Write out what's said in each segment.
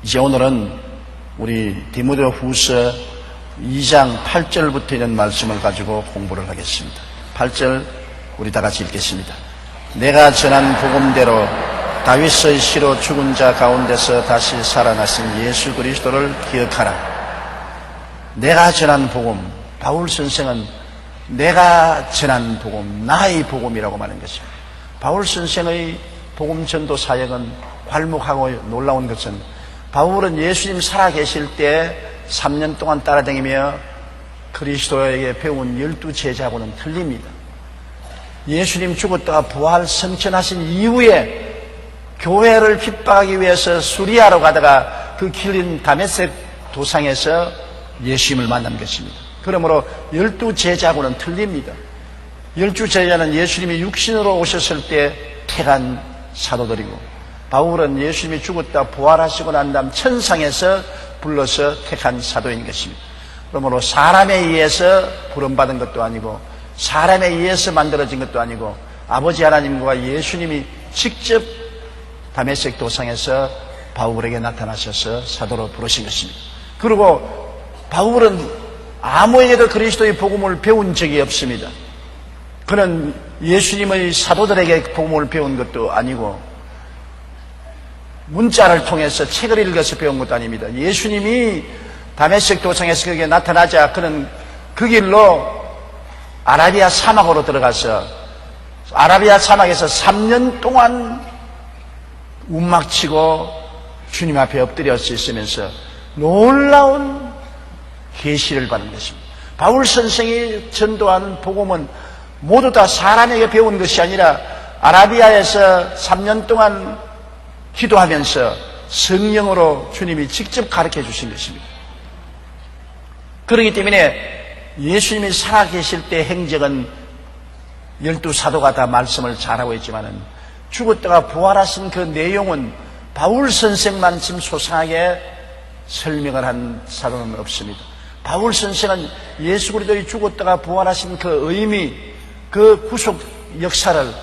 이제 오늘은 우리 디모데후서 2장 8절부터 있는 말씀을 가지고 공부를 하겠습니다. 8절 우리 다 같이 읽겠습니다. 내가 전한 복음대로 다윗의 시로 죽은 자 가운데서 다시 살아나신 예수 그리스도를 기억하라. 내가 전한 복음, 바울 선생은 내가 전한 복음, 나의 복음이라고 말하는 것입니다. 바울 선생의 복음 전도 사역은 괄목하고 놀라운 것은 바울은 예수님 살아계실 때 3년 동안 따라다니며 그리스도에게 배운 12제자하고는 틀립니다. 예수님 죽었다가 부활 성천하신 이후에 교회를 핍박하기 위해서 수리아로 가다가 그 길인 다메섹 도상에서 예수님을 만난 것입니다. 그러므로 12제자하고는 틀립니다. 12제자는 예수님이 육신으로 오셨을 때 택한 사도들이고, 바울은 예수님이 죽었다 부활하시고 난 다음 천상에서 불러서 택한 사도인 것입니다. 그러므로 사람에 의해서 부름받은 것도 아니고 사람에 의해서 만들어진 것도 아니고 아버지 하나님과 예수님이 직접 다메섹 도상에서 바울에게 나타나셔서 사도로 부르신 것입니다. 그리고 바울은 아무에게도 그리스도의 복음을 배운 적이 없습니다. 그는 예수님의 사도들에게 복음을 배운 것도 아니고 문자를 통해서 책을 읽어서 배운 것도 아닙니다. 예수님이 다메섹 도상에서 그에게 나타나자 그는 그 길로 아라비아 사막으로 들어가서 아라비아 사막에서 3년 동안 움막치고 주님 앞에 엎드려 있으면서 놀라운 계시를 받은 것입니다. 바울 선생이 전도하는 복음은 모두 다 사람에게 배운 것이 아니라 아라비아에서 3년 동안 기도하면서 성령으로 주님이 직접 가르쳐 주신 것입니다. 그렇기 때문에 예수님이 살아계실 때 행적은 12사도가 다 말씀을 잘하고 있지만은 죽었다가 부활하신 그 내용은 바울 선생만 지금 소상하게 설명을 한 사도는 없습니다. 바울 선생은 예수 그리스도의 죽었다가 부활하신 그 의미, 그 구속 역사를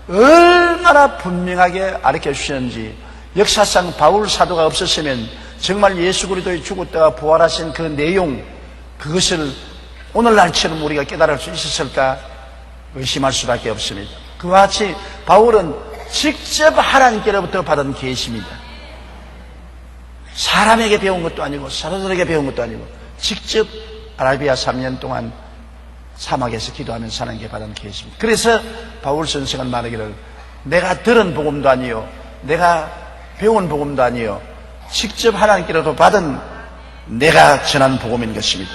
얼마나 분명하게 가르쳐 주셨는지, 역사상 바울 사도가 없었으면 정말 예수 그리스도의 죽었다가 부활하신 그 내용, 그것을 오늘날처럼 우리가 깨달을 수 있었을까 의심할 수밖에 없습니다. 그와 같이 바울은 직접 하나님께로부터 받은 계시입니다. 사람에게 배운 것도 아니고 사도들에게 배운 것도 아니고 직접 아라비아 3년 동안 사막에서 기도하면서 하나님께 받은 계시입니다. 그래서 바울 선생은 말하기를 내가 들은 복음도 아니요 내가 배운 복음도 아니요 직접 하나님께로부터 받은 내가 전한 복음인 것입니다.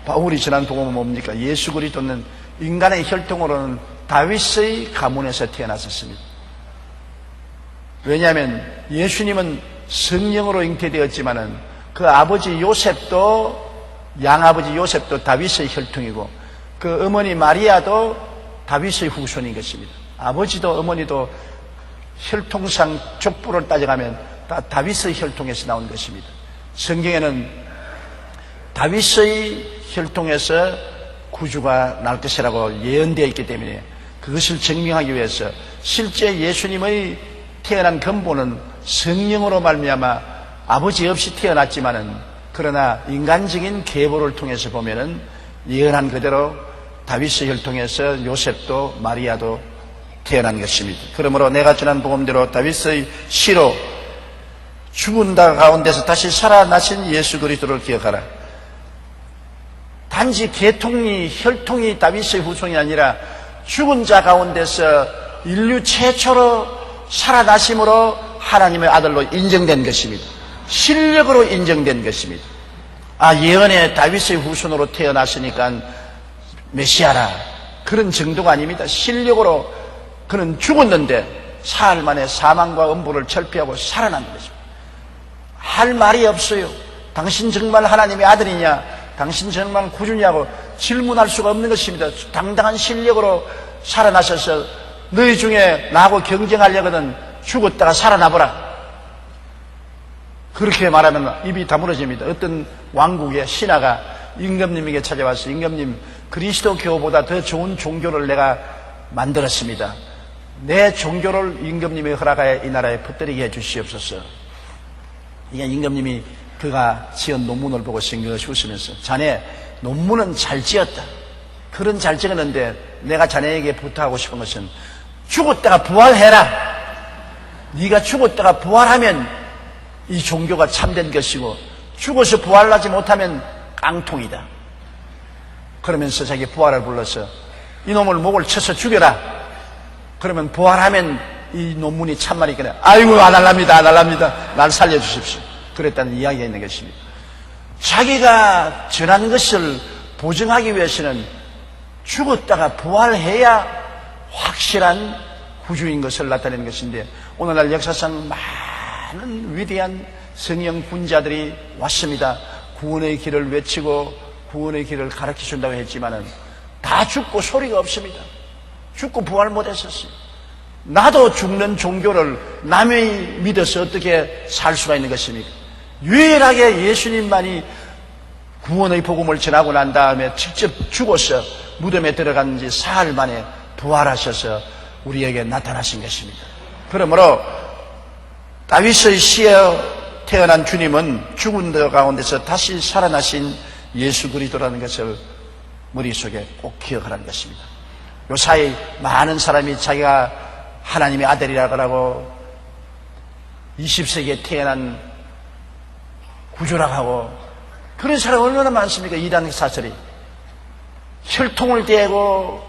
바울이 전한 복음은 뭡니까? 예수 그리스도는 인간의 혈통으로는 다윗의 가문에서 태어났었습니다. 왜냐하면 예수님은 성령으로 잉태되었지만은 그 아버지 요셉도, 양아버지 요셉도 다윗의 혈통이고 그 어머니 마리아도 다윗의 후손인 것입니다. 아버지도 어머니도 혈통상 족보를 따져가면 다 다윗의 혈통에서 나온 것입니다. 성경에는 다윗의 혈통에서 구주가 날 것이라고 예언되어 있기 때문에 그것을 증명하기 위해서 실제 예수님의 태어난 근본은 성령으로 말미암아 아버지 없이 태어났지만은 그러나 인간적인 계보를 통해서 보면은 예언한 그대로 다윗의 혈통에서 요셉도 마리아도 태어난 것입니다. 그러므로 내가 전한 복음대로 다윗의 시로 죽은 자 가운데서 다시 살아나신 예수 그리스도를 기억하라. 단지 계통이 혈통이 다윗의 후손이 아니라 죽은 자 가운데서 인류 최초로 살아나심으로 하나님의 아들로 인정된 것입니다. 실력으로 인정된 것입니다. 예언에 다윗의 후손으로 태어났으니까 메시아라 그런 정도가 아닙니다. 실력으로 그는 죽었는데 사흘 만에 사망과 음부를 철폐하고 살아난 것입니다. 할 말이 없어요. 당신 정말 하나님의 아들이냐, 당신 정말 구주냐고 질문할 수가 없는 것입니다. 당당한 실력으로 살아나셔서 너희 중에 나하고 경쟁하려거든 죽었다가 살아나보라. 그렇게 말하면 입이 다물어집니다. 어떤 왕국의 신하가 임금님에게 찾아와서 임금님, 그리스도 교보다 더 좋은 종교를 내가 만들었습니다. 내 종교를 임금님이 허락하여 이 나라에 퍼뜨리게 해주시옵소서. 이게 임금님이 그가 지은 논문을 보고 신경을 쓰시면서 자네 논문은 잘 지었다. 글은 잘 찍었는데 내가 자네에게 부탁하고 싶은 것은 죽었다가 부활해라. 네가 죽었다가 부활하면 이 종교가 참된 것이고 죽어서 부활하지 못하면 깡통이다. 그러면서 자기 부활을 불러서 이놈을 목을 쳐서 죽여라. 그러면 부활하면 이 논문이 참말이거나 아이고 안 할랍니다. 안 할랍니다. 날 살려주십시오. 그랬다는 이야기가 있는 것입니다. 자기가 전한 것을 보증하기 위해서는 죽었다가 부활해야 확실한 구주인 것을 나타내는 것인데 오늘날 역사상 많은 위대한 성령 군자들이 왔습니다. 구원의 길을 외치고 구원의 길을 가르쳐준다고 했지만은 다 죽고 소리가 없습니다. 죽고 부활 못했었어요. 나도 죽는 종교를 남이 믿어서 어떻게 살 수가 있는 것입니까? 유일하게 예수님만이 구원의 복음을 전하고 난 다음에 직접 죽어서 무덤에 들어간 지 사흘 만에 부활하셔서 우리에게 나타나신 것입니다. 그러므로 다윗의 씨에 태어난 주님은 죽은 데 가운데서 다시 살아나신 예수 그리스도라는 것을 머릿속에 꼭 기억하라는 것입니다. 요사이 많은 사람이 자기가 하나님의 아들이라고 하고 20세기에 태어난 구주라고 하고 그런 사람 얼마나 많습니까? 이단 사설이 혈통을 대고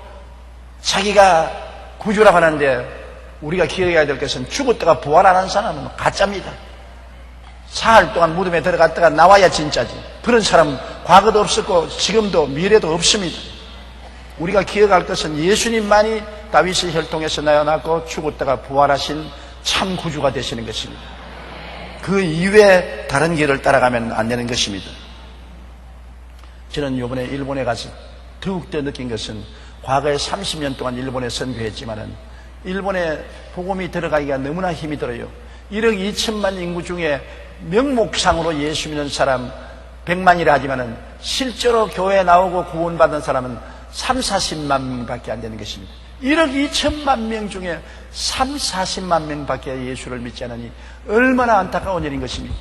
자기가 구주라고 하는데 우리가 기억해야 될 것은 죽었다가 부활 안 한 사람은 가짜입니다. 사흘 동안 무덤에 들어갔다가 나와야 진짜지. 그런 사람 과거도 없었고 지금도 미래도 없습니다. 우리가 기억할 것은 예수님만이 다윗의 혈통에서 나어났고 죽었다가 부활하신 참 구주가 되시는 것입니다. 그 이외에 다른 길을 따라가면 안 되는 것입니다. 저는 이번에 일본에 가서 더욱더 느낀 것은 과거에 30년 동안 일본에 선교했지만은 일본에 복음이 들어가기가 너무나 힘이 들어요. 1억 2천만 인구 중에 명목상으로 예수 믿는 사람 100만이라 하지만은 실제로 교회에 나오고 구원받은 사람은 3, 40만 명밖에 안 되는 것입니다. 1억 2천만 명 중에 3, 40만 명밖에 예수를 믿지 않으니 얼마나 안타까운 일인 것입니까?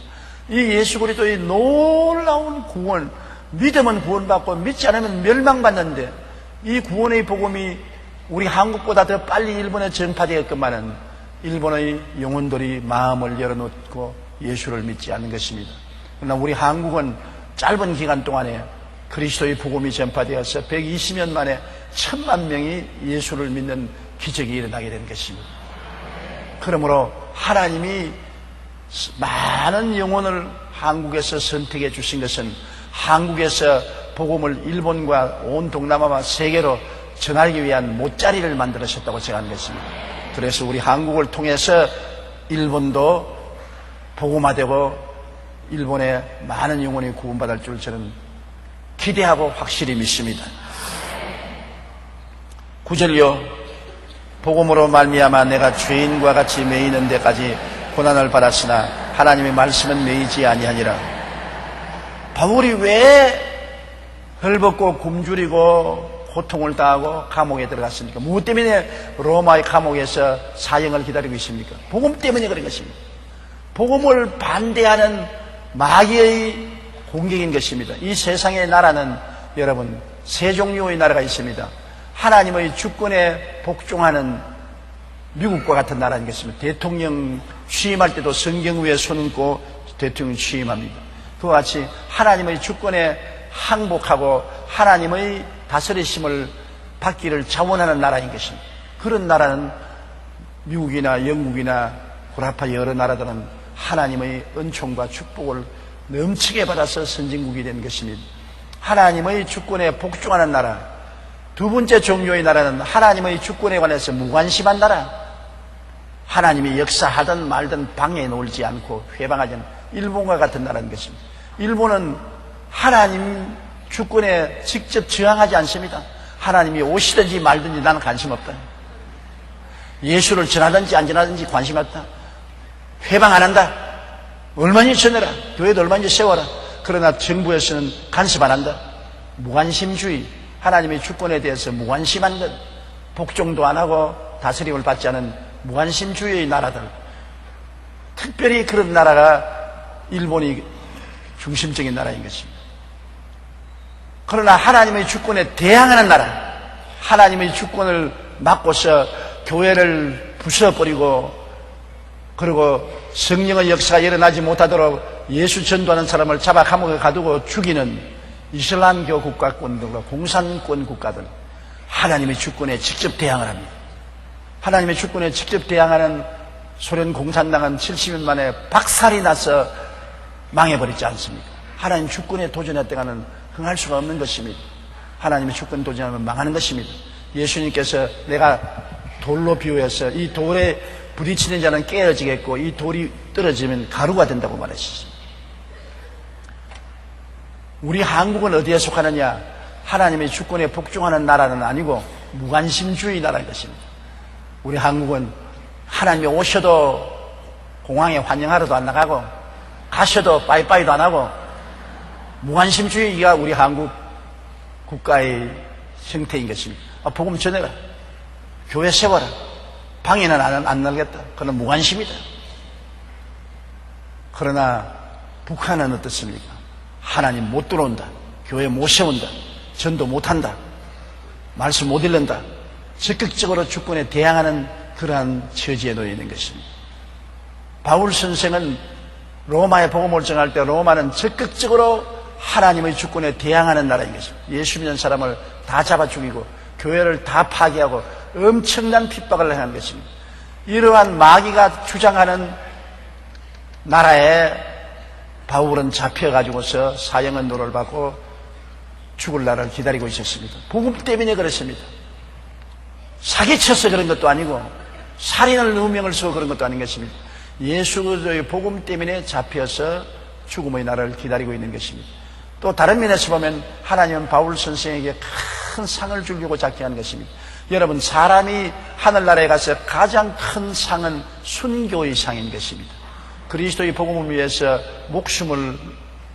이 예수 그리스도의 놀라운 구원, 믿으면 구원받고 믿지 않으면 멸망받는데 이 구원의 복음이 우리 한국보다 더 빨리 일본에 전파되었건만은 일본의 영혼들이 마음을 열어놓고 예수를 믿지 않는 것입니다. 그러나 우리 한국은 짧은 기간 동안에 그리스도의 복음이 전파되어서 120년 만에 1000만 명이 예수를 믿는 기적이 일어나게 된 것입니다. 그러므로 하나님이 많은 영혼을 한국에서 선택해 주신 것은 한국에서 복음을 일본과 온 동남아와 세계로 전하기 위한 못자리를 만들으셨다고 생각하는 것입니다. 그래서 우리 한국을 통해서 일본도 복음화되고 일본의 많은 영혼이 구원받을 줄 저는 기대하고 확실히 믿습니다. 9절요. 복음으로 말미암아 내가 죄인과 같이 매이는 데까지 고난을 받았으나 하나님의 말씀은 매이지 아니하니라. 바울이 왜 헐벗고 굶주리고 고통을 당하고 감옥에 들어갔습니까? 무엇 때문에 로마의 감옥에서 사형을 기다리고 있습니까? 복음 때문에 그런 것입니다. 복음을 반대하는 마귀의 공격인 것입니다. 이 세상의 나라는 여러분 세 종류의 나라가 있습니다. 하나님의 주권에 복종하는 미국과 같은 나라인 것입니다. 대통령 취임할 때도 성경 위에 손 얹고 대통령 취임합니다. 그와 같이 하나님의 주권에 항복하고 하나님의 다스리심을 받기를 자원하는 나라인 것입니다. 그런 나라는 미국이나 영국이나 구라파 여러 나라들은 하나님의 은총과 축복을 넘치게 받아서 선진국이 된 것입니다. 하나님의 주권에 복종하는 나라. 두 번째 종류의 나라는 하나님의 주권에 관해서 무관심한 나라. 하나님이 역사하든 말든 방해 놀지 않고 회방하지 않는 일본과 같은 나라인 것입니다. 일본은 하나님 주권에 직접 저항하지 않습니다. 하나님이 오시든지 말든지 나는 관심 없다. 예수를 전하든지 안 전하든지 관심 없다. 회방 안 한다. 얼마든지 전해라. 교회도 얼마든지 세워라. 그러나 정부에서는 간섭 안 한다. 무관심주의, 하나님의 주권에 대해서 무관심한 것, 복종도 안 하고 다스림을 받지 않은 무관심주의의 나라들, 특별히 그런 나라가 일본이 중심적인 나라인 것입니다. 그러나 하나님의 주권에 대항하는 나라, 하나님의 주권을 막고서 교회를 부숴버리고 그리고 성령의 역사가 일어나지 못하도록 예수 전도하는 사람을 잡아 감옥에 가두고 죽이는 이슬람교 국가권들과 공산권 국가들, 하나님의 주권에 직접 대항을 합니다. 하나님의 주권에 직접 대항하는 소련 공산당은 70년 만에 박살이 나서 망해버리지 않습니까? 하나님 주권에 도전했다가는 흥할 수가 없는 것입니다. 하나님의 주권에 도전하면 망하는 것입니다. 예수님께서 내가 돌로 비유해서 이 돌에 부딪히는 자는 깨어지겠고 이 돌이 떨어지면 가루가 된다고 말하셨습니다. 우리 한국은 어디에 속하느냐? 하나님의 주권에 복종하는 나라는 아니고 무관심주의 나라인 것입니다. 우리 한국은 하나님이 오셔도 공항에 환영하러도 안 나가고 가셔도 빠이빠이도 안 하고 무관심주의가 우리 한국 국가의 형태인 것입니다. 복음 전해라. 교회 세워라. 방해는 안 날겠다. 그건 무관심이다. 그러나 북한은 어떻습니까? 하나님 못 들어온다. 교회 못 세운다. 전도 못한다. 말씀 못 읽는다. 적극적으로 주권에 대항하는 그러한 처지에 놓여 있는 것입니다. 바울 선생은 로마에 복음을 전할 때 로마는 적극적으로 하나님의 주권에 대항하는 나라인 것입니다. 예수 믿는 사람을 다 잡아 죽이고 교회를 다 파괴하고 엄청난 핍박을 행한 것입니다. 이러한 마귀가 주장하는 나라에 바울은 잡혀가지고서 사형은 노를 받고 죽을 날을 기다리고 있었습니다. 복음 때문에 그렇습니다. 사기쳐서 그런 것도 아니고 살인을 누명을 쓰고 그런 것도 아닌 것입니다. 예수 그리스도의 복음 때문에 잡혀서 죽음의 날을 기다리고 있는 것입니다. 또 다른 면에서 보면 하나님은 바울 선생에게 큰 상을 주려고 작정한 것입니다. 여러분, 사람이 하늘나라에 가서 가장 큰 상은 순교의 상인 것입니다. 그리스도의 복음을 위해서 목숨을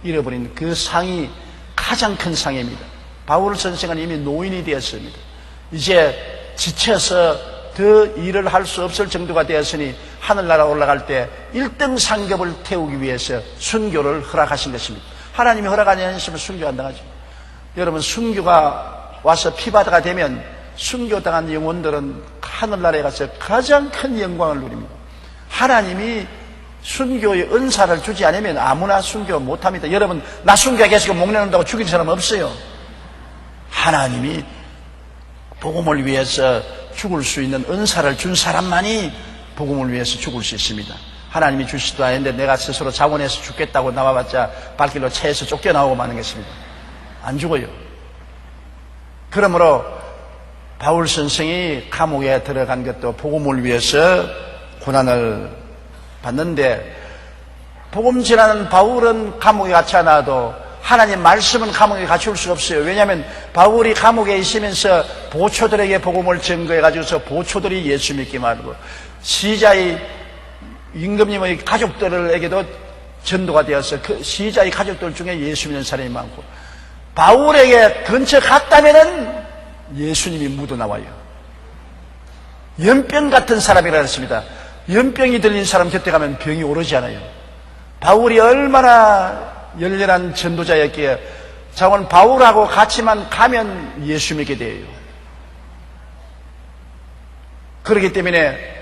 잃어버린 그 상이 가장 큰 상입니다. 바울 선생은 이미 노인이 되었습니다. 이제 지쳐서 더 일을 할 수 없을 정도가 되었으니 하늘나라 올라갈 때 1등 상급을 태우기 위해서 순교를 허락하신 것입니다. 하나님이 허락하지 않으시면 순교 안 당하죠. 여러분, 순교가 와서 피바다가 되면 순교당한 영혼들은 하늘나라에 가서 가장 큰 영광을 누립니다. 하나님이 순교의 은사를 주지 않으면 아무나 순교 못합니다. 여러분, 나 순교에 계속 목내는다고 죽이는 사람 없어요. 하나님이 복음을 위해서 죽을 수 있는 은사를 준 사람만이 복음을 위해서 죽을 수 있습니다. 하나님이 주시도 않는데 내가 스스로 자원해서 죽겠다고 나와봤자 발길로 차에서 쫓겨나오고 마는 것입니다. 안 죽어요. 그러므로 바울 선생이 감옥에 들어간 것도 복음을 위해서 고난을 받는데, 복음 전하는 바울은 감옥에 갇혀 놔도 하나님 말씀은 감옥에 갇힐 수 없어요. 왜냐하면 바울이 감옥에 있으면서 보초들에게 복음을 증거해 가지고서 보초들이 예수 믿게 말고 시자의 임금님의 가족들에게도 전도가 되어서 그 시자의 가족들 중에 예수 믿는 사람이 많고, 바울에게 근처 갔다면은 예수님이 묻어나와요. 연병 같은 사람이라 했습니다. 연병이 들린 사람 곁에 가면 병이 오르지 않아요. 바울이 얼마나 열렬한 전도자였기에 자원 바울하고 같이만 가면 예수 믿게 돼요. 그렇기 때문에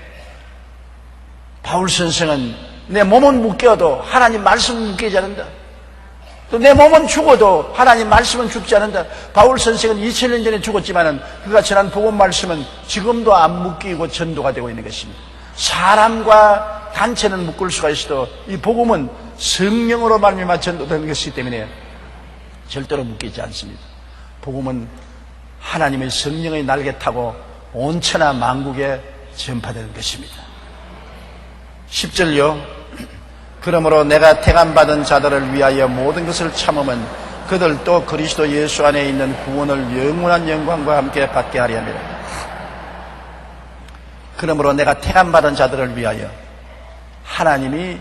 바울 선생은 내 몸은 묶여도 하나님 말씀은 묶이지 않는다. 또 내 몸은 죽어도 하나님 말씀은 죽지 않는다. 바울 선생은 2000년 전에 죽었지만은 그가 전한 복음 말씀은 지금도 안 묶이고 전도가 되고 있는 것입니다. 사람과 단체는 묶을 수가 있어도 이 복음은 성령으로 말미암아 전도되는 것이기 때문에 절대로 묶이지 않습니다. 복음은 하나님의 성령의 날개 타고 온 천하 만국에 전파되는 것입니다. 10절요. 그러므로 내가 택함받은 자들을 위하여 모든 것을 참으면 그들도 그리스도 예수 안에 있는 구원을 영원한 영광과 함께 받게 하려 함이라. 그러므로 내가 택함받은 자들을 위하여, 하나님이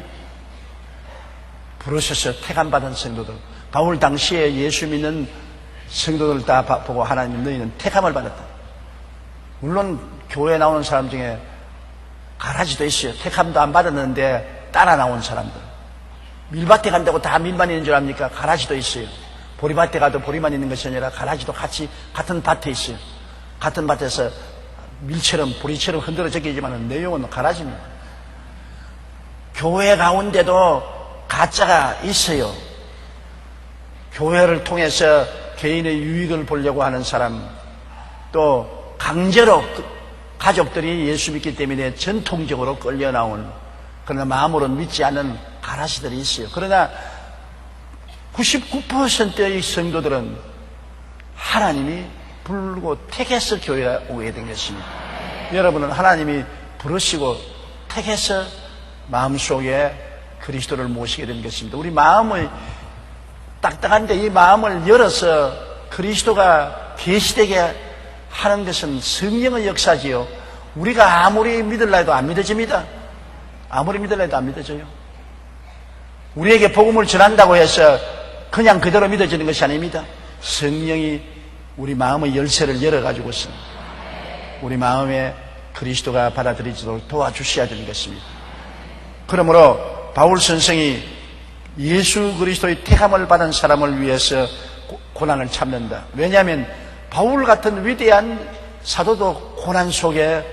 부르셔서 택함받은 성도들, 바울 당시에 예수 믿는 성도들 다 보고 하나님 너희는 택함을 받았다. 물론 교회에 나오는 사람 중에 가라지도 있어요. 택함도 안 받았는데 따라 나온 사람들. 밀밭에 간다고 다 밀만 있는 줄 압니까? 가라지도 있어요. 보리밭에 가도 보리만 있는 것이 아니라 가라지도 같이 같은 밭에 있어요. 같은 밭에서 밀처럼 보리처럼 흔들어지지만 내용은 가라지입니다. 교회 가운데도 가짜가 있어요. 교회를 통해서 개인의 유익을 보려고 하는 사람, 또 강제로 가족들이 예수 믿기 때문에 전통적으로 끌려 나온, 그러나 마음으로는 믿지 않는 가라시들이 있어요. 그러나 99%의 성도들은 하나님이 부르고 택해서 교회에 오게 된 것입니다. 여러분은 하나님이 부르시고 택해서 마음속에 그리스도를 모시게 된 것입니다. 우리 마음이 딱딱한데 이 마음을 열어서 그리스도가 계시되게 하는 것은 성령의 역사지요. 우리가 아무리 믿으려 해도 안 믿어집니다. 아무리 믿으려 해도 안 믿어져요. 우리에게 복음을 전한다고 해서 그냥 그대로 믿어지는 것이 아닙니다. 성령이 우리 마음의 열쇠를 열어가지고서 우리 마음에 그리스도가 받아들이도록 도와주셔야 되는 것입니다. 그러므로 바울 선생이 예수 그리스도의 택함을 받은 사람을 위해서 고난을 참는다. 왜냐하면 바울 같은 위대한 사도도 고난 속에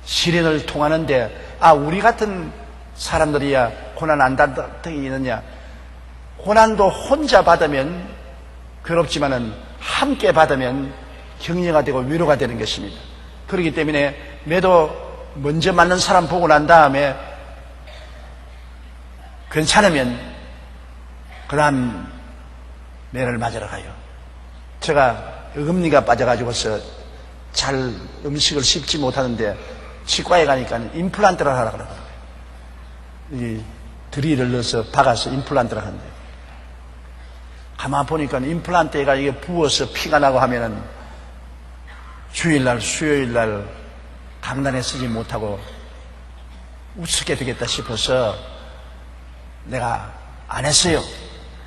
시련을 통하는데, 우리 같은 사람들이야 고난 안 당하느냐? 고난도 혼자 받으면 괴롭지만은 함께 받으면 격려가 되고 위로가 되는 것입니다. 그렇기 때문에 매도 먼저 맞는 사람 보고 난 다음에 괜찮으면 그 다음 매를 맞으러 가요. 제가 어금니가 빠져가지고서 잘 음식을 씹지 못하는데 치과에 가니까 임플란트를 하라 그러더라고요. 이 드릴을 넣어서 박아서 임플란트를 하는데, 가만 보니까 임플란트가 이게 부어서 피가 나고 하면은 주일날, 수요일날 강단에 쓰지 못하고 우습게 되겠다 싶어서 내가 안 했어요.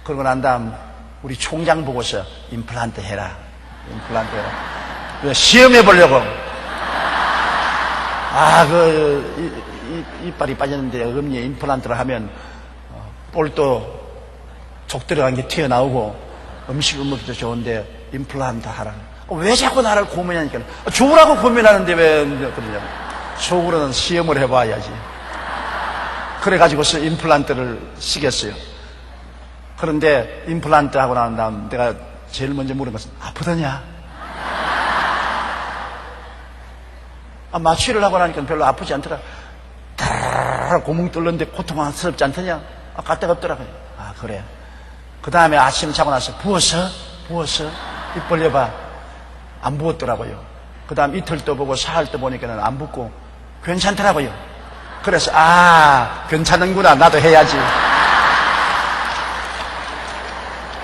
그러고 난 다음 우리 총장 보고서 임플란트 해라. 임플란트 해라. 시험해 보려고. 이빨이 빠졌는데 어금니에 임플란트를 하면 볼도 족 들어간 게 튀어나오고 음식을 먹기도 좋은데 임플란트 하라. 왜 자꾸 나를 고민하니까? 좋으라고 고민하는데 왜 그러냐? 속으로는 시험을 해봐야지. 그래가지고서 임플란트를 쓰겠어요. 그런데 임플란트 하고 난 다음 내가 제일 먼저 물은 것은 아프더냐? 마취를 하고 나니까 별로 아프지 않더라. 다라라 고뭉 뚫는데 고통스럽지 않더냐? 까딱 없더라고요. 그래. 그 다음에 아침 자고 나서 부었어? 입 벌려봐. 안 부었더라고요. 그 다음 이틀 또 보고 사흘 또 보니까는 안 붓고 괜찮더라고요. 그래서 괜찮은구나. 나도 해야지.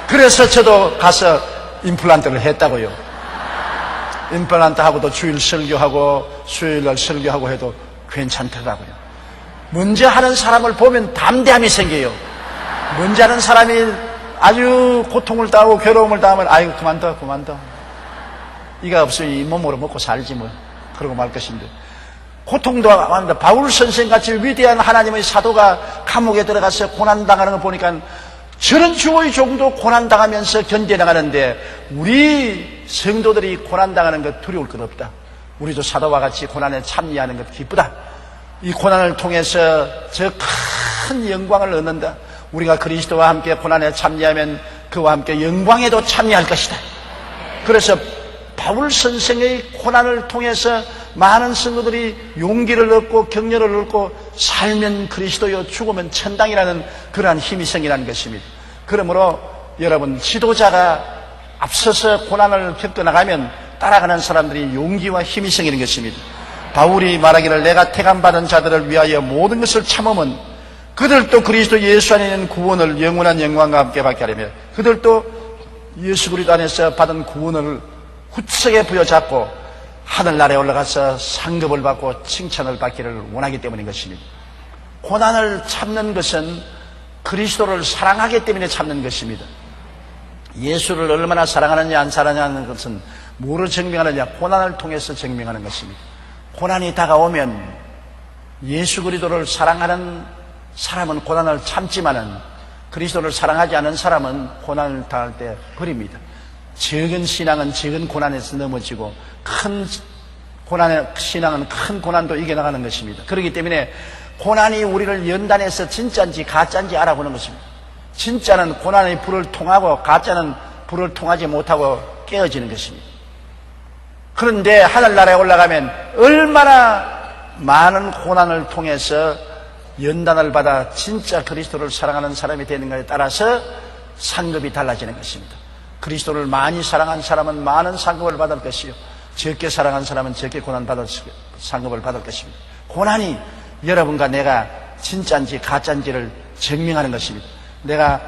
그래서 저도 가서 임플란트를 했다고요. 임플란트 하고도 주일 설교하고 수요일날 설교하고 해도 괜찮더라고요. 먼저 하는 사람을 보면 담대함이 생겨요. 먼저 하는 사람이 아주 고통을 당하고 괴로움을 당하면 아이고 그만둬. 이가 없으면 이 몸으로 먹고 살지 뭐. 그러고 말 것인데. 고통도 많은데 바울 선생같이 위대한 하나님의 사도가 감옥에 들어가서 고난당하는 거 보니까 저런 주의 종도 고난당하면서 견뎌나가는데 우리 성도들이 고난당하는 것 두려울 것 없다. 우리도 사도와 같이 고난에 참여하는 것 기쁘다. 이 고난을 통해서 저 큰 영광을 얻는다. 우리가 그리스도와 함께 고난에 참여하면 그와 함께 영광에도 참여할 것이다. 그래서 바울 선생의 고난을 통해서 많은 성도들이 용기를 얻고 격려를 얻고 살면 그리스도요 죽으면 천당이라는 그러한 힘이 생기라는 것입니다. 그러므로 여러분 지도자가 앞서서 고난을 겪어나가면 따라가는 사람들이 용기와 힘이 생기는 것입니다. 바울이 말하기를 내가 택함받은 자들을 위하여 모든 것을 참으면 그들도 그리스도 예수 안에 있는 구원을 영원한 영광과 함께 받게 하려며 그들도 예수 그리스도 안에서 받은 구원을 후석에 부여잡고 하늘나라에 올라가서 상급을 받고 칭찬을 받기를 원하기 때문인 것입니다. 고난을 참는 것은 그리스도를 사랑하기 때문에 참는 것입니다. 예수를 얼마나 사랑하느냐 안 사랑하느냐는 것은 뭐로 증명하느냐? 고난을 통해서 증명하는 것입니다. 고난이 다가오면 예수 그리스도를 사랑하는 사람은 고난을 참지만은 그리스도를 사랑하지 않은 사람은 고난을 당할 때 버립니다. 적은 신앙은 적은 고난에서 넘어지고 큰 고난의 신앙은 큰 고난도 이겨나가는 것입니다. 그렇기 때문에 고난이 우리를 연단해서 진짜인지 가짜인지 알아보는 것입니다. 진짜는 고난의 불을 통하고 가짜는 불을 통하지 못하고 깨어지는 것입니다. 그런데 하늘나라에 올라가면 얼마나 많은 고난을 통해서 연단을 받아 진짜 그리스도를 사랑하는 사람이 되는가에 따라서 상급이 달라지는 것입니다. 그리스도를 많이 사랑한 사람은 많은 상급을 받을 것이요, 적게 사랑한 사람은 적게 고난받을 상급을 받을 것입니다. 고난이 여러분과 내가 진짜인지 가짜인지를 증명하는 것입니다. 내가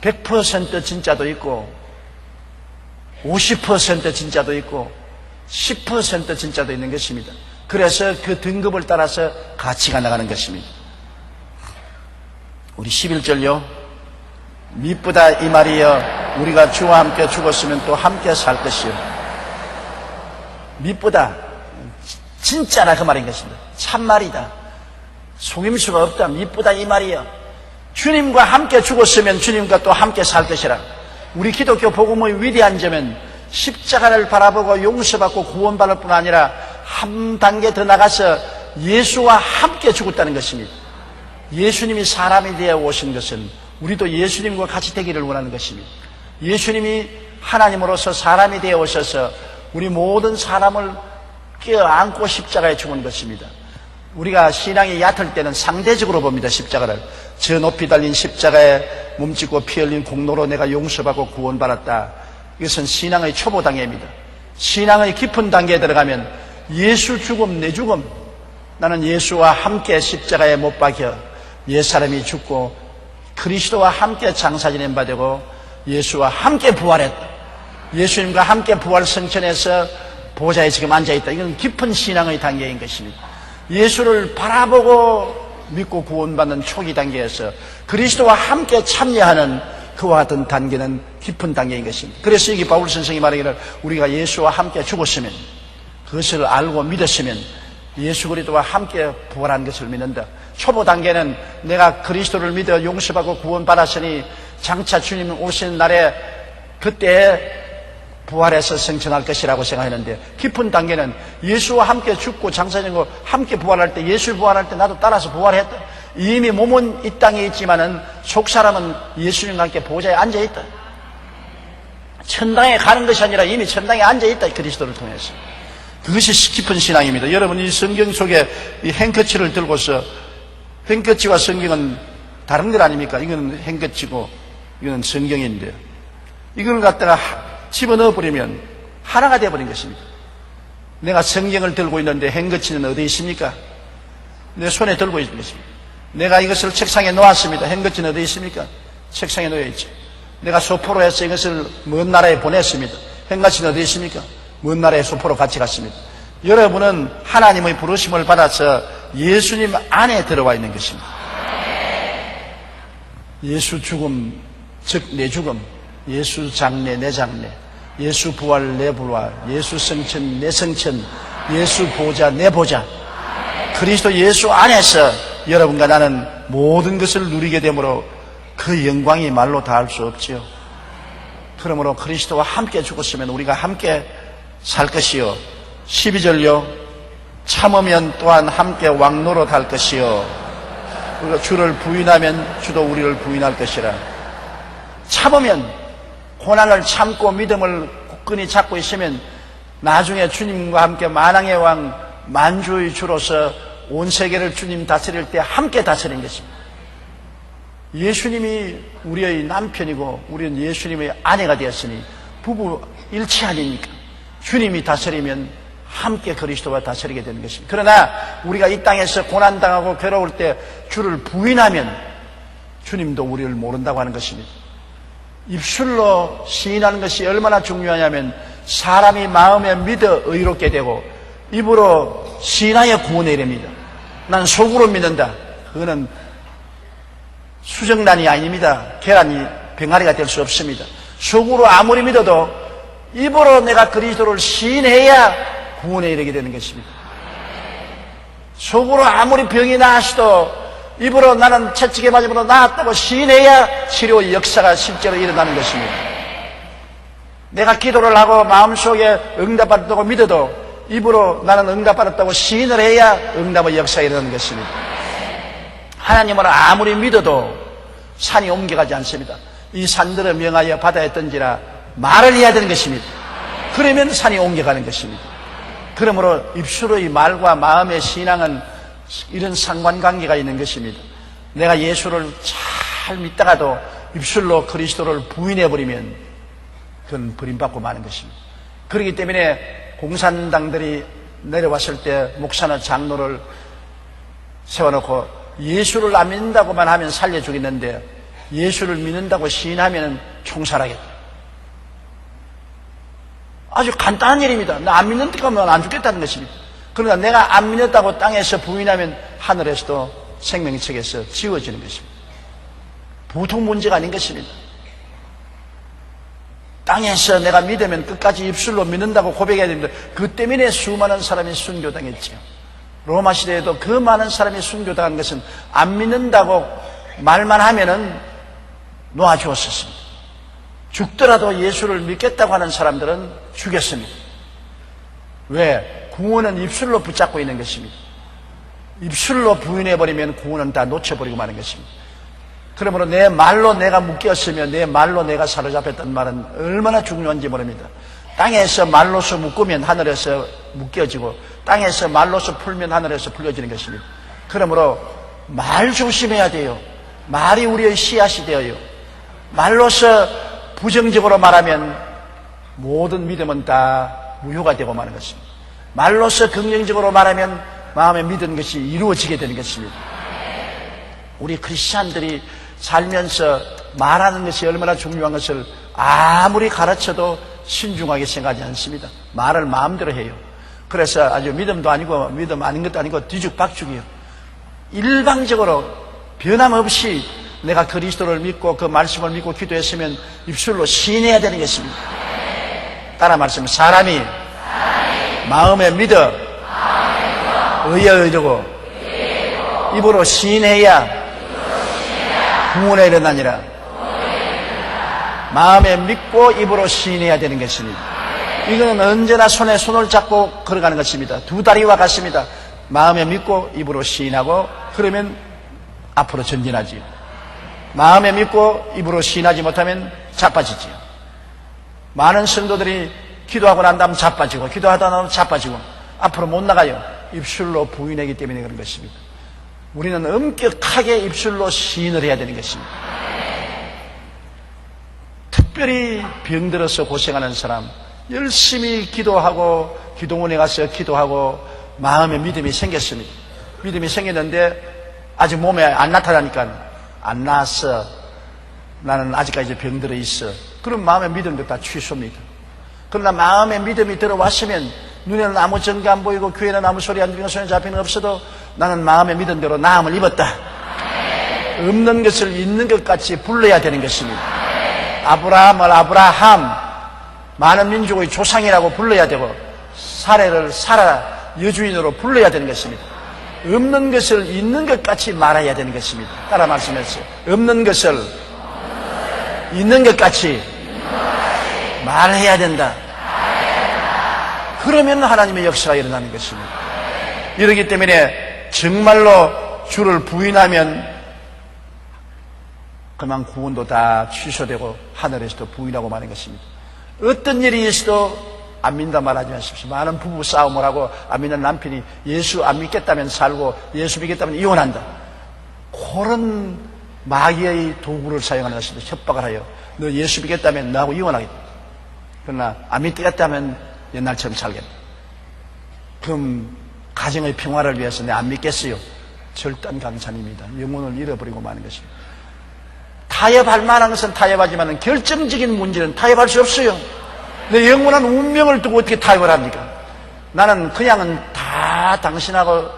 100% 진짜도 있고 50% 진짜도 있고 10% 진짜도 있는 것입니다. 그래서 그 등급을 따라서 가치가 나가는 것입니다. 우리 11절요. 미쁘다 이 말이여 우리가 주와 함께 죽었으면 또 함께 살 것이요. 미쁘다 진짜라 그 말인 것입니다. 참말이다. 속임수가 없다. 미쁘다 이 말이여. 주님과 함께 죽었으면 주님과 또 함께 살 것이라. 우리 기독교 복음의 위대한 점은 십자가를 바라보고 용서받고 구원받을 뿐 아니라 한 단계 더 나가서 예수와 함께 죽었다는 것입니다. 예수님이 사람이 되어 오신 것은 우리도 예수님과 같이 되기를 원하는 것입니다. 예수님이 하나님으로서 사람이 되어 오셔서 우리 모든 사람을 껴안고 십자가에 죽은 것입니다. 우리가 신앙이 얕을 때는 상대적으로 봅니다. 십자가를 저 높이 달린 십자가에 몸짓고 피 흘린 공로로 내가 용서받고 구원받았다. 이것은 신앙의 초보 단계입니다. 신앙의 깊은 단계에 들어가면 예수 죽음 내 죽음, 나는 예수와 함께 십자가에 못 박혀 옛사람이 죽고 그리스도와 함께 장사 지낸 바 되고 예수와 함께 부활했다. 예수님과 함께 부활 성천에서 보좌에 지금 앉아있다. 이건 깊은 신앙의 단계인 것입니다. 예수를 바라보고 믿고 구원받는 초기 단계에서 그리스도와 함께 참여하는 그와 같은 단계는 깊은 단계인 것입니다. 그래서 여기 바울 선생이 말하기를 우리가 예수와 함께 죽었으면, 그것을 알고 믿었으면 예수 그리스도와 함께 부활한 것을 믿는다. 초보 단계는 내가 그리스도를 믿어 용서받고 구원받았으니 장차 주님 오시는 날에 그때 부활해서 성천할 것이라고 생각했는데, 깊은 단계는 예수와 함께 죽고 장사지고 함께 부활할 때, 예수 부활할 때 나도 따라서 부활했다. 이미 몸은 이 땅에 있지만은 속사람은 예수님과 함께 보좌에 앉아있다. 천당에 가는 것이 아니라 이미 천당에 앉아있다. 그리스도를 통해서. 그것이 깊은 신앙입니다. 여러분, 이 성경 속에 이 행커치를 들고서, 행커치와 성경은 다른 것 아닙니까? 이거는 행커치고 이거는 성경인데요. 이걸 갖다가 집어넣어 버리면 하나가 되어버린 것입니다. 내가 성경을 들고 있는데 행거치는 어디 있습니까? 내 손에 들고 있는 것입니다. 내가 이것을 책상에 놓았습니다. 행거치는 어디 있습니까? 책상에 놓여 있죠. 내가 소포로 해서 이것을 먼 나라에 보냈습니다. 행거치는 어디 있습니까? 먼 나라에 소포로 같이 갔습니다. 여러분은 하나님의 부르심을 받아서 예수님 안에 들어와 있는 것입니다. 예수 죽음, 즉 내 죽음, 예수 장례 내 장례, 예수 부활 내 부활, 예수 성천 내 성천, 예수 보좌 내 보좌. 그리스도 예수 안에서 여러분과 나는 모든 것을 누리게 되므로 그 영광이 말로 다할 수 없지요. 그러므로 그리스도와 함께 죽었으면 우리가 함께 살 것이요. 12절요. 참으면 또한 함께 왕노로 갈 것이요. 우리가 주를 부인하면 주도 우리를 부인할 것이라. 참으면, 고난을 참고 믿음을 굳건히 잡고 있으면 나중에 주님과 함께 만왕의 왕, 만주의 주로서 온 세계를 주님 다스릴 때 함께 다스린 것입니다. 예수님이 우리의 남편이고 우리는 예수님의 아내가 되었으니 부부 일치 아닙니까? 주님이 다스리면 함께 그리스도와 다스리게 되는 것입니다. 그러나 우리가 이 땅에서 고난당하고 괴로울 때 주를 부인하면 주님도 우리를 모른다고 하는 것입니다. 입술로 시인하는 것이 얼마나 중요하냐면 사람이 마음에 믿어 의롭게 되고 입으로 시인하여 구원에 이릅니다. 난 속으로 믿는다. 그거는 수정란이 아닙니다. 계란이 병아리가 될 수 없습니다. 속으로 아무리 믿어도 입으로 내가 그리스도를 시인해야 구원에 이르게 되는 것입니다. 속으로 아무리 병이 나았어도 입으로 나는 채찍에 맞으므로 나았다고 시인해야 치료 역사가 실제로 일어나는 것입니다. 내가 기도를 하고 마음속에 응답받았다고 믿어도 입으로 나는 응답받았다고 시인을 해야 응답의 역사가 일어나는 것입니다. 하나님을 아무리 믿어도 산이 옮겨가지 않습니다. 이 산들을 명하여 바다에 던지라 말을 해야 되는 것입니다. 그러면 산이 옮겨가는 것입니다. 그러므로 입술의 말과 마음의 신앙은 이런 상관관계가 있는 것입니다. 내가 예수를 잘 믿다가도 입술로 그리스도를 부인해버리면 그건 버림받고 마는 것입니다. 그렇기 때문에 공산당들이 내려왔을 때 목사나 장로를 세워놓고 예수를 안 믿는다고만 하면 살려주겠는데 예수를 믿는다고 시인하면 총살하겠다. 아주 간단한 일입니다. 나 안 믿는다고 하면 안 죽겠다는 것입니다. 그러나 내가 안 믿었다고 땅에서 부인하면 하늘에서도 생명책에서 지워지는 것입니다. 보통 문제가 아닌 것입니다. 땅에서 내가 믿으면 끝까지 입술로 믿는다고 고백해야 됩니다. 그 때문에 수많은 사람이 순교당했죠. 로마 시대에도 그 많은 사람이 순교당한 것은 안 믿는다고 말만 하면은 놓아주었습니다. 죽더라도 예수를 믿겠다고 하는 사람들은 죽였습니다. 왜? 구원은 입술로 붙잡고 있는 것입니다. 입술로 부인해버리면 구원은 다 놓쳐버리고 마는 것입니다. 그러므로 내 말로 내가 묶였으며 내 말로 내가 사로잡혔던 말은 얼마나 중요한지 모릅니다. 땅에서 말로서 묶으면 하늘에서 묶여지고 땅에서 말로서 풀면 하늘에서 풀려지는 것입니다. 그러므로 말 조심해야 돼요. 말이 우리의 씨앗이 되어요. 말로서 부정적으로 말하면 모든 믿음은 다 무효가 되고 마는 것입니다. 말로서 긍정적으로 말하면 마음에 믿은 것이 이루어지게 되는 것입니다. 우리 크리스찬들이 살면서 말하는 것이 얼마나 중요한 것을 아무리 가르쳐도 신중하게 생각하지 않습니다. 말을 마음대로 해요. 그래서 아주 믿음도 아니고 믿음 아닌 것도 아니고 뒤죽박죽이에요. 일방적으로 변함없이 내가 그리스도를 믿고 그 말씀을 믿고 기도했으면 입술로 시인해야 되는 것입니다. 따라 말씀해. 사람이 마음에 믿어 의에 의르고 입으로 시인해야 구원에 일어나니라. 마음에 믿고 입으로 시인해야 되는 것입니다. 이거는 언제나 손에 손을 잡고 걸어가는 것입니다. 두 다리와 같습니다. 마음에 믿고 입으로 시인하고 그러면 앞으로 전진하지요. 마음에 믿고 입으로 시인하지 못하면 자빠지지요. 많은 성도들이 기도하고 난 다음 자빠지고 기도하다 나면 자빠지고 앞으로 못 나가요. 입술로 부인하기 때문에 그런 것입니다. 우리는 엄격하게 입술로 시인을 해야 되는 것입니다. 특별히 병들어서 고생하는 사람, 열심히 기도하고 기도원에 가서 기도하고 마음에 믿음이 생겼습니다. 믿음이 생겼는데 아직 몸에 안 나타나니까 안 나았어. 나는 아직까지 병들어 있어. 그럼 마음의 믿음도 다 취소입니다. 그러나 마음의 믿음이 들어왔으면 눈에는 아무 증거 안 보이고 귀에는 아무 소리 안 들리고 손에 잡히는 거 없어도 나는 마음의 믿음대로 나음을 입었다. 없는 것을 있는 것 같이 불러야 되는 것입니다. 아브라함을 아브라함, 많은 민족의 조상이라고 불러야 되고 사례를 사라 여주인으로 불러야 되는 것입니다. 없는 것을 있는 것 같이 말해야 되는 것입니다. 따라 말씀했어요. 없는 것을 있는 것 같이 말해야 된다. 그러면 하나님의 역사가 일어나는 것입니다. 이러기 때문에 정말로 주를 부인하면 그만 구원도 다 취소되고 하늘에서도 부인하고 마는 것입니다. 어떤 일이 있어도 안 믿는다 말하지 마십시오. 많은 부부 싸움을 하고 안 믿는 남편이 예수 안 믿겠다면 살고 예수 믿겠다면 이혼한다. 그런 마귀의 도구를 사용하는 것입니다. 협박을 하여 너 예수 믿겠다면 나하고 이혼하겠다. 그러나 안 믿겠다면 옛날처럼 살겠다. 그럼 가정의 평화를 위해서 내 안 믿겠어요. 절단 강산입니다. 영혼을 잃어버리고 마는 것입니다. 타협할 만한 것은 타협하지만 결정적인 문제는 타협할 수 없어요. 내 영원한 운명을 두고 어떻게 타협을 합니까? 나는 그냥은 다 당신하고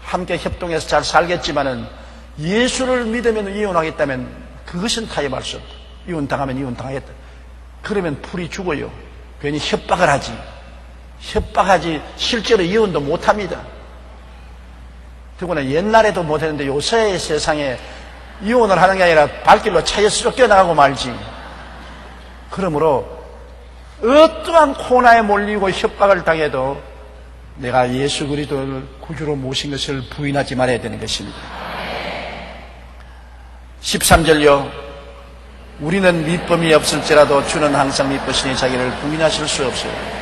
함께 협동해서 잘 살겠지만은 예수를 믿으면 이혼하겠다면 그것은 타협할 수 없다. 이혼당하면 이혼당하겠다. 그러면 풀이 죽어요. 괜히 협박을 하지. 협박하지 실제로 이혼도 못합니다. 더구나 옛날에도 못했는데 요새 세상에 이혼을 하는 게 아니라 발길로 차에서 쫓겨나가고 말지. 그러므로 어떠한 고난에 몰리고 협박을 당해도 내가 예수 그리스도를 구주로 모신 것을 부인하지 말아야 되는 것입니다. 13절요. 우리는 밑범이 없을지라도 주는 항상 밑보시니 자기를 부인하실 수 없어요.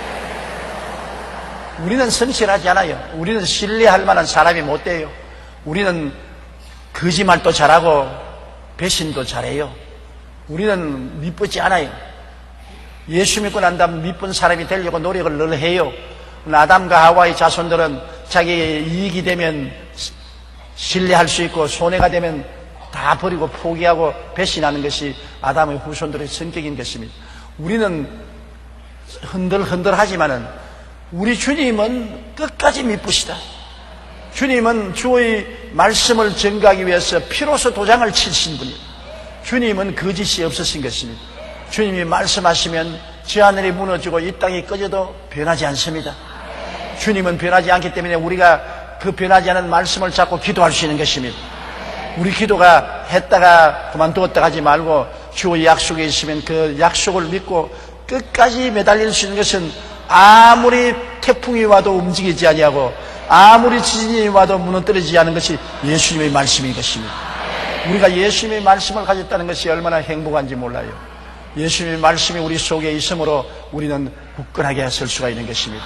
우리는 성실하지 않아요. 우리는 신뢰할 만한 사람이 못 돼요. 우리는 거짓말도 잘하고 배신도 잘해요. 우리는 밑보지 않아요. 예수 믿고 난 다음 밑본 사람이 되려고 노력을 늘 해요. 아담과 하와의 자손들은 자기의 이익이 되면 신뢰할 수 있고 손해가 되면 다 버리고 포기하고 배신하는 것이 아담의 후손들의 성격인 것입니다. 우리는 흔들흔들하지만은 우리 주님은 끝까지 믿으시다. 주님은 주의 말씀을 증거하기 위해서 피로써 도장을 치신 분이에요. 주님은 거짓이 없으신 것입니다. 주님이 말씀하시면 저 하늘이 무너지고 이 땅이 꺼져도 변하지 않습니다. 주님은 변하지 않기 때문에 우리가 그 변하지 않은 말씀을 잡고 기도할 수 있는 것입니다. 우리 기도가 했다가 그만두었다 하지 말고 주의 약속에 있으면 그 약속을 믿고 끝까지 매달릴 수 있는 것은 아무리 태풍이 와도 움직이지 아니하고 아무리 지진이 와도 무너뜨리지 않은 것이 예수님의 말씀인 것입니다. 우리가 예수님의 말씀을 가졌다는 것이 얼마나 행복한지 몰라요. 예수님의 말씀이 우리 속에 있으므로 우리는 굳건하게 설 수가 있는 것입니다.